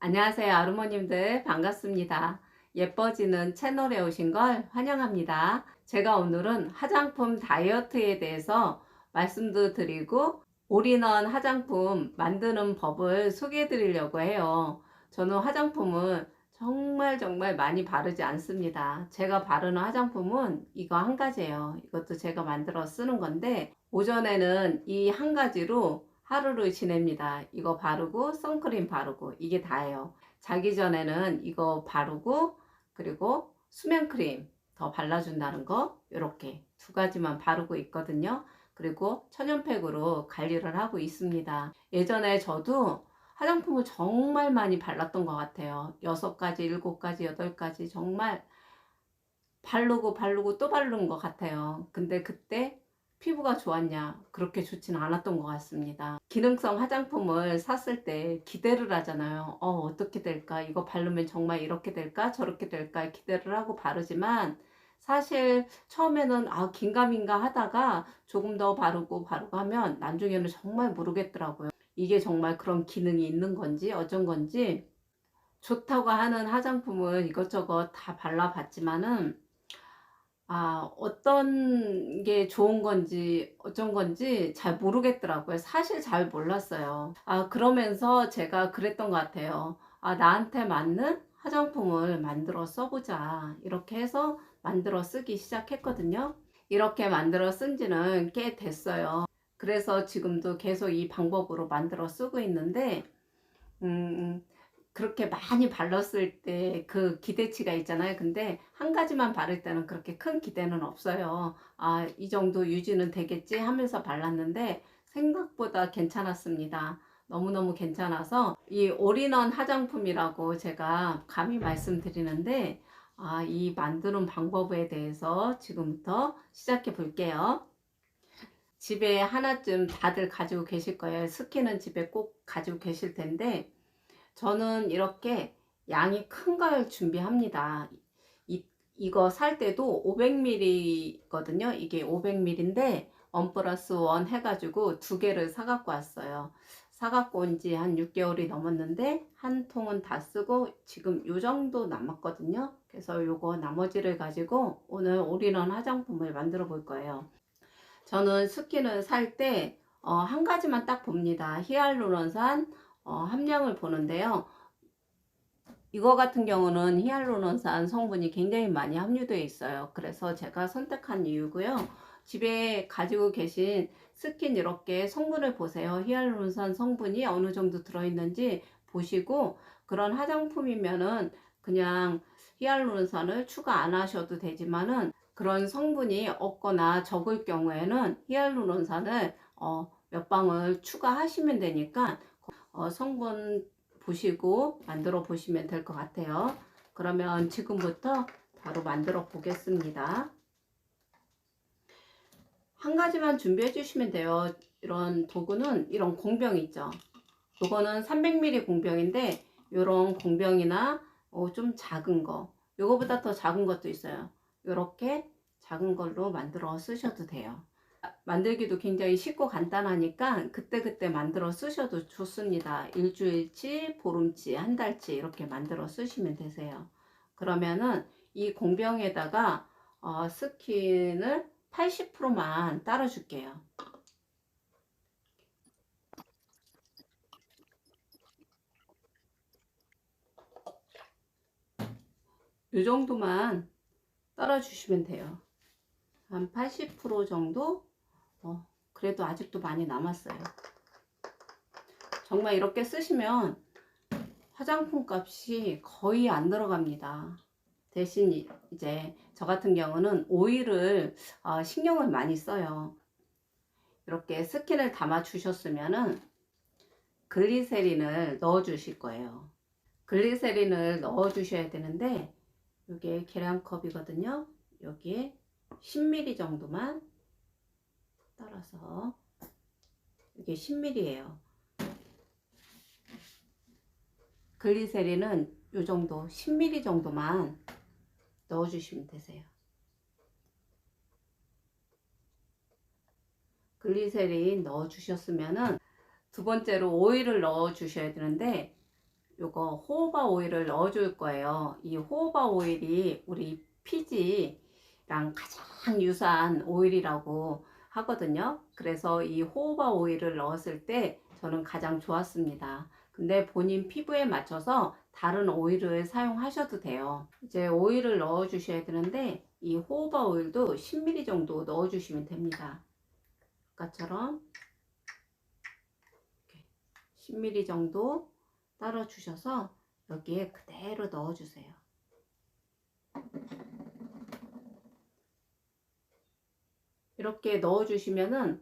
안녕하세요, 아르모님들 반갑습니다. 예뻐지는 채널에 오신 걸 환영합니다. 제가 오늘은 화장품 다이어트에 대해서 말씀도 드리고 올인원 화장품 만드는 법을 소개해 드리려고 해요. 저는 화장품을 정말 많이 바르지 않습니다. 제가 바르는 화장품은 이거 한 가지예요. 이것도 제가 만들어 쓰는 건데 오전에는 이 한 가지로 하루를 지냅니다. 이거 바르고 선크림 바르고 이게 다예요. 자기 전에는 이거 바르고 그리고 수면크림 더 발라준다는 거 이렇게 두 가지만 바르고 있거든요. 그리고 천연팩으로 관리를 하고 있습니다. 예전에 저도 화장품을 정말 많이 발랐던 것 같아요. 6가지, 7가지, 8가지 정말 바르고 또 바르는 것 같아요. 근데 그때 피부가 좋았냐? 그렇게 좋지는 않았던 것 같습니다. 기능성 화장품을 샀을 때 기대를 하잖아요. 어떻게 될까? 이거 바르면 정말 이렇게 될까? 저렇게 될까? 기대를 하고 바르지만 사실 처음에는 긴가민가 하다가 조금 더 바르고 하면 나중에는 정말 모르겠더라고요. 이게 정말 그런 기능이 있는 건지 어쩐 건지 좋다고 하는 화장품을 이것저것 다 발라봤지만은 어떤 게 좋은 건지 어쩐 건지 잘 모르겠더라고요. 사실 잘 몰랐어요. 그러면서 제가 그랬던 것 같아요. 나한테 맞는 화장품을 만들어 써보자. 이렇게 해서 만들어 쓰기 시작했거든요. 이렇게 만들어 쓴 지는 꽤 됐어요. 그래서 지금도 계속 이 방법으로 만들어 쓰고 있는데, 음, 그렇게 많이 발랐을 때 그 기대치가 있잖아요. 근데 한 가지만 바를 때는 그렇게 큰 기대는 없어요. 이 정도 유지는 되겠지 하면서 발랐는데 생각보다 괜찮았습니다. 너무너무 괜찮아서 이 올인원 화장품이라고 제가 감히 말씀드리는데 이 만드는 방법에 대해서 지금부터 시작해 볼게요. 집에 하나쯤 다들 가지고 계실 거예요. 스킨은 집에 꼭 가지고 계실 텐데 저는 이렇게 양이 큰 걸 준비합니다. 이거 살 때도 500ml거든요. 이게 500ml인데 1 플러스 1 해가지고 두 개를 사갖고 왔어요. 사갖고 온 지 한 6개월이 넘었는데 한 통은 다 쓰고 지금 요 정도 남았거든요. 그래서 요거 나머지를 가지고 오늘 올인원 화장품을 만들어 볼 거예요. 저는 스킨을 살 때 한 가지만 딱 봅니다. 히알루론산 함량을 보는데요. 이거 같은 경우는 히알루론산 성분이 굉장히 많이 함유되어 있어요. 그래서 제가 선택한 이유고요. 집에 가지고 계신 스킨 이렇게 성분을 보세요. 히알루론산 성분이 어느 정도 들어있는지 보시고 그런 화장품이면은 그냥 히알루론산을 추가 안 하셔도 되지만은 그런 성분이 없거나 적을 경우에는 히알루론산을 몇 방울 추가하시면 되니까 성분 보시고 만들어 보시면 될 것 같아요. 그러면 지금부터 바로 만들어 보겠습니다. 한 가지만 준비해 주시면 돼요. 이런 도구는 이런 공병 있죠. 요거는 300ml 공병인데 이런 공병이나 좀 작은 거, 요거보다 더 작은 것도 있어요. 요렇게 작은 걸로 만들어 쓰셔도 돼요. 만들기도 굉장히 쉽고 간단하니까 그때그때 만들어 쓰셔도 좋습니다. 일주일치, 보름치, 한 달치 이렇게 만들어 쓰시면 되세요. 그러면은 이 공병에다가 스킨을 80%만 따라 줄게요. 이 정도만 따라 주시면 돼요. 한 80% 정도? 그래도 아직도 많이 남았어요. 정말 이렇게 쓰시면 화장품 값이 거의 안 들어갑니다. 대신 이제 저 같은 경우는 오일을 신경을 많이 써요. 이렇게 스킨을 담아 주셨으면은 글리세린을 넣어 주실 거예요. 글리세린을 넣어 주셔야 되는데 이게 계량컵이거든요. 여기에 10ml 정도만 따라서 이게 10ml예요. 글리세린은 요 정도 10ml 정도만 넣어 주시면 되세요. 글리세린 넣어 주셨으면은 두 번째로 오일을 넣어 주셔야 되는데 요거 호호바 오일을 넣어 줄 거예요. 이 호호바 오일이 우리 피지랑 가장 유사한 오일이라고 하거든요. 그래서 이 호호바 오일을 넣었을 때 저는 가장 좋았습니다. 근데 본인 피부에 맞춰서 다른 오일을 사용하셔도 돼요. 이제 오일을 넣어 주셔야 되는데 이 호호바 오일도 10ml 정도 넣어 주시면 됩니다. 아까처럼 10ml 정도 따라 주셔서 여기에 그대로 넣어 주세요. 이렇게 넣어 주시면은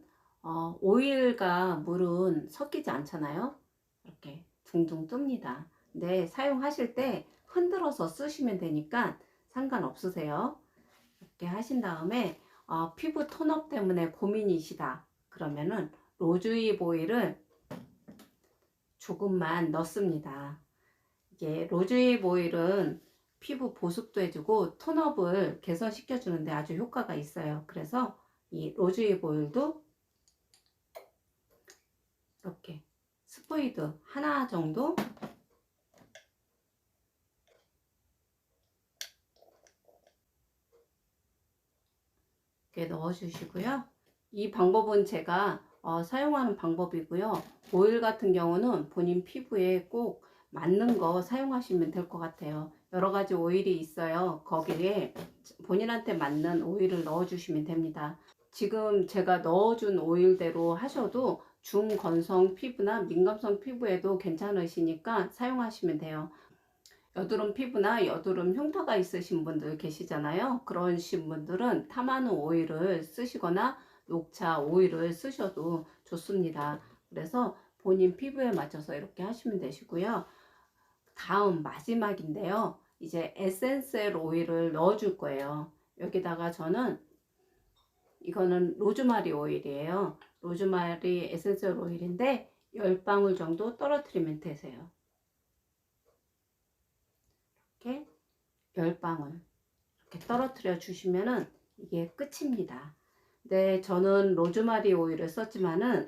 오일과 물은 섞이지 않잖아요. 이렇게 둥둥 뜹니다. 근데 사용하실 때 흔들어서 쓰시면 되니까 상관없으세요. 이렇게 하신 다음에 피부 톤업 때문에 고민이시다 그러면은 로즈힙 오일을 조금만 넣습니다. 이게 로즈힙 오일은 피부 보습도 해주고 톤업을 개선시켜 주는데 아주 효과가 있어요. 그래서 이 로즈힙 오일도 이렇게 스프이드 하나 정도 이렇게 넣어 주시고요. 이 방법은 제가 사용하는 방법이고요. 오일 같은 경우는 본인 피부에 꼭 맞는 거 사용하시면 될 것 같아요. 여러 가지 오일이 있어요. 거기에 본인한테 맞는 오일을 넣어 주시면 됩니다. 지금 제가 넣어준 오일대로 하셔도 중건성 피부나 민감성 피부에도 괜찮으시니까 사용하시면 돼요. 여드름 피부나 여드름 흉터가 있으신 분들 계시잖아요. 그러신 분들은 타마누 오일을 쓰시거나 녹차 오일을 쓰셔도 좋습니다. 그래서 본인 피부에 맞춰서 이렇게 하시면 되시고요. 다음 마지막인데요. 이제 에센셜 오일을 넣어 줄 거예요. 여기다가 저는 이거는 로즈마리 오일이에요. 로즈마리 에센셜 오일인데 10방울 정도 떨어뜨리면 되세요. 이렇게 10방울 이렇게 떨어뜨려 주시면은 이게 끝입니다. 네, 저는 로즈마리 오일을 썼지만은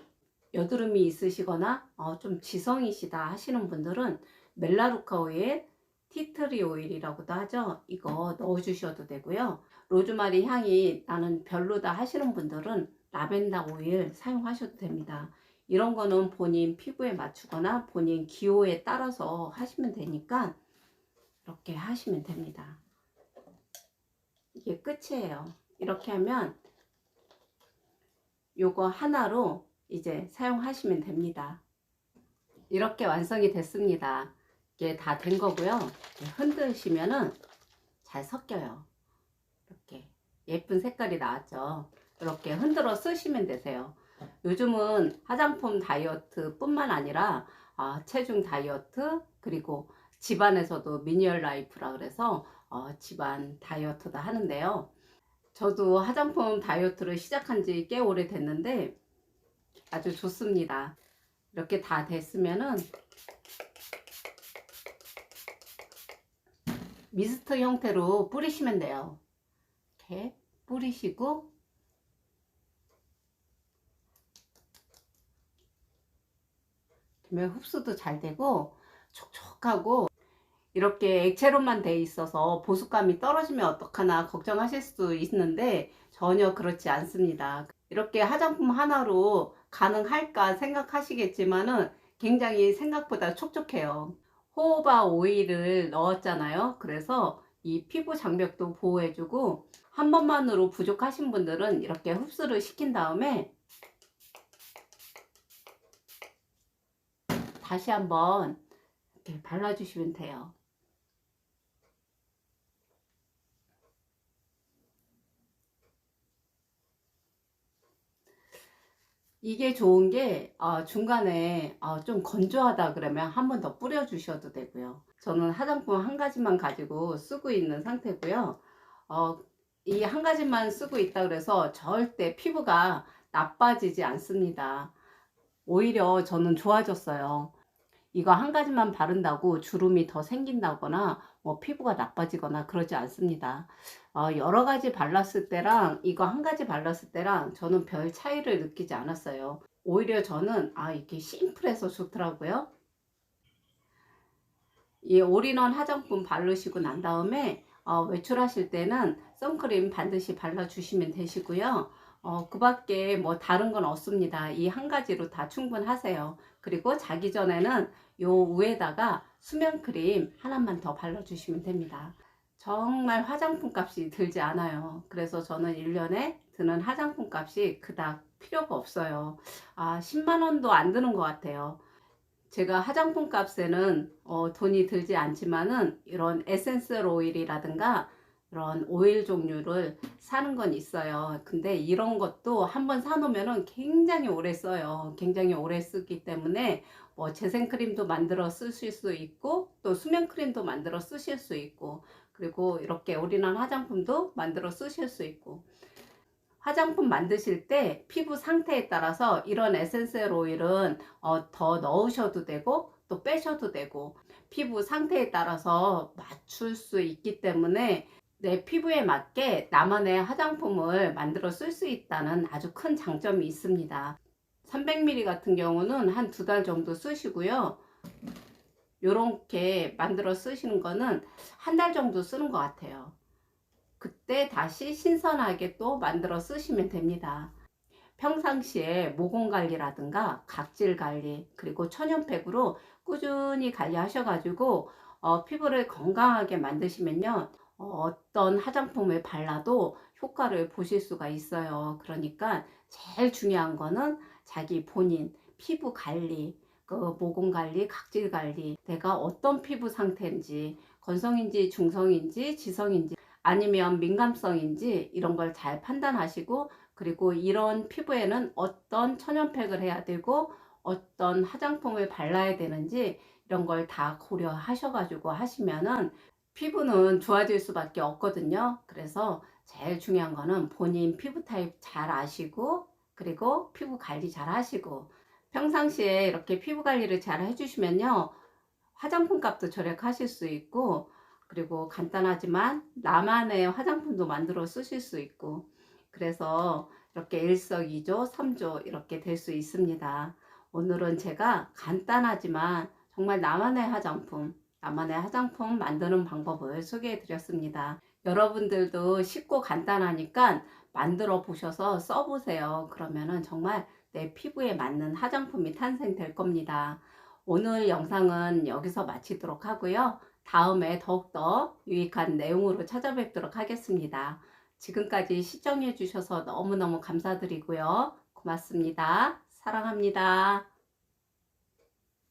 여드름이 있으시거나 좀 지성이시다 하시는 분들은 멜라루카 오일, 티트리 오일이라고도 하죠. 이거 넣어 주셔도 되고요. 로즈마리 향이 나는 별로다 하시는 분들은 라벤더 오일 사용하셔도 됩니다. 이런 거는 본인 피부에 맞추거나 본인 기호에 따라서 하시면 되니까 이렇게 하시면 됩니다. 이게 끝이에요. 이렇게 하면 요거 하나로 이제 사용하시면 됩니다. 이렇게 완성이 됐습니다. 이게 다 된 거고요. 흔드시면은 잘 섞여요. 이렇게 예쁜 색깔이 나왔죠. 이렇게 흔들어 쓰시면 되세요. 요즘은 화장품 다이어트 뿐만 아니라 체중 다이어트 그리고 집안에서도 미니얼 라이프라 그래서 집안 다이어트도 하는데요. 저도 화장품 다이어트를 시작한 지 꽤 오래 됐는데 아주 좋습니다. 이렇게 다 됐으면은 미스트 형태로 뿌리시면 돼요. 이렇게 뿌리시고 그러면 흡수도 잘 되고 촉촉하고 이렇게 액체로만 돼 있어서 보습감이 떨어지면 어떡하나 걱정하실 수 있는데 전혀 그렇지 않습니다. 이렇게 화장품 하나로 가능할까 생각하시겠지만은 굉장히 생각보다 촉촉해요. 호호바 오일을 넣었잖아요. 그래서 이 피부 장벽도 보호해주고 한 번만으로 부족하신 분들은 이렇게 흡수를 시킨 다음에 다시 한번 이렇게 발라주시면 돼요. 이게 좋은 게 중간에 좀 건조하다 그러면 한 번 더 뿌려 주셔도 되고요. 저는 화장품 한 가지만 가지고 쓰고 있는 상태고요. 이 한 가지만 쓰고 있다 그래서 절대 피부가 나빠지지 않습니다. 오히려 저는 좋아졌어요. 이거 한 가지만 바른다고 주름이 더 생긴다거나 뭐 피부가 나빠지거나 그러지 않습니다. 여러 가지 발랐을 때랑 이거 한 가지 발랐을 때랑 저는 별 차이를 느끼지 않았어요. 오히려 저는 이게 심플해서 좋더라고요. 이 올인원 화장품 바르시고 난 다음에 외출하실 때는 선크림 반드시 발라주시면 되시고요. 그 밖에 뭐 다른 건 없습니다. 이 한 가지로 다 충분하세요. 그리고 자기 전에는 요 위에다가 수면크림 하나만 더 발라주시면 됩니다. 정말 화장품 값이 들지 않아요. 그래서 저는 1년에 드는 화장품 값이 그닥 필요가 없어요. 10만 원도 안 드는 것 같아요. 제가 화장품 값에는 돈이 들지 않지만은 이런 에센셜 오일이라든가 이런 오일 종류를 사는 건 있어요. 근데 이런 것도 한번 사놓으면은 굉장히 오래 써요. 굉장히 오래 쓰기 때문에 뭐 재생크림도 만들어 쓰실 수 있고 또 수면크림도 만들어 쓰실 수 있고 그리고 이렇게 올인원 화장품도 만들어 쓰실 수 있고 화장품 만드실 때 피부 상태에 따라서 이런 에센셜 오일은 더 넣으셔도 되고 또 빼셔도 되고 피부 상태에 따라서 맞출 수 있기 때문에 내 피부에 맞게 나만의 화장품을 만들어 쓸 수 있다는 아주 큰 장점이 있습니다. 300ml 같은 경우는 한 2달 정도 쓰시고요. 요렇게 만들어 쓰시는 거는 한 달 정도 쓰는 것 같아요. 그때 다시 신선하게 또 만들어 쓰시면 됩니다. 평상시에 모공 관리라든가 각질 관리 그리고 천연팩으로 꾸준히 관리하셔가지고 피부를 건강하게 만드시면요 어떤 화장품을 발라도 효과를 보실 수가 있어요. 그러니까 제일 중요한 거는 자기 본인 피부 관리, 그 모공 관리, 각질 관리, 내가 어떤 피부 상태인지 건성인지 중성인지 지성인지 아니면 민감성인지 이런 걸 잘 판단하시고 그리고 이런 피부에는 어떤 천연팩을 해야 되고 어떤 화장품을 발라야 되는지 이런 걸 다 고려하셔 가지고 하시면은 피부는 좋아질 수밖에 없거든요. 그래서 제일 중요한 거는 본인 피부 타입 잘 아시고 그리고 피부 관리 잘 하시고 평상시에 이렇게 피부 관리를 잘 해주시면요 화장품 값도 절약하실 수 있고 그리고 간단하지만 나만의 화장품도 만들어 쓰실 수 있고 그래서 이렇게 일석이조 삼조 이렇게 될 수 있습니다. 오늘은 제가 간단하지만 정말 나만의 화장품 만드는 방법을 소개해 드렸습니다. 여러분들도 쉽고 간단하니까 만들어 보셔서 써보세요. 그러면은 정말 내 피부에 맞는 화장품이 탄생될 겁니다. 오늘 영상은 여기서 마치도록 하고요. 다음에 더욱더 유익한 내용으로 찾아뵙도록 하겠습니다. 지금까지 시청해 주셔서 너무너무 감사드리고요. 고맙습니다. 사랑합니다.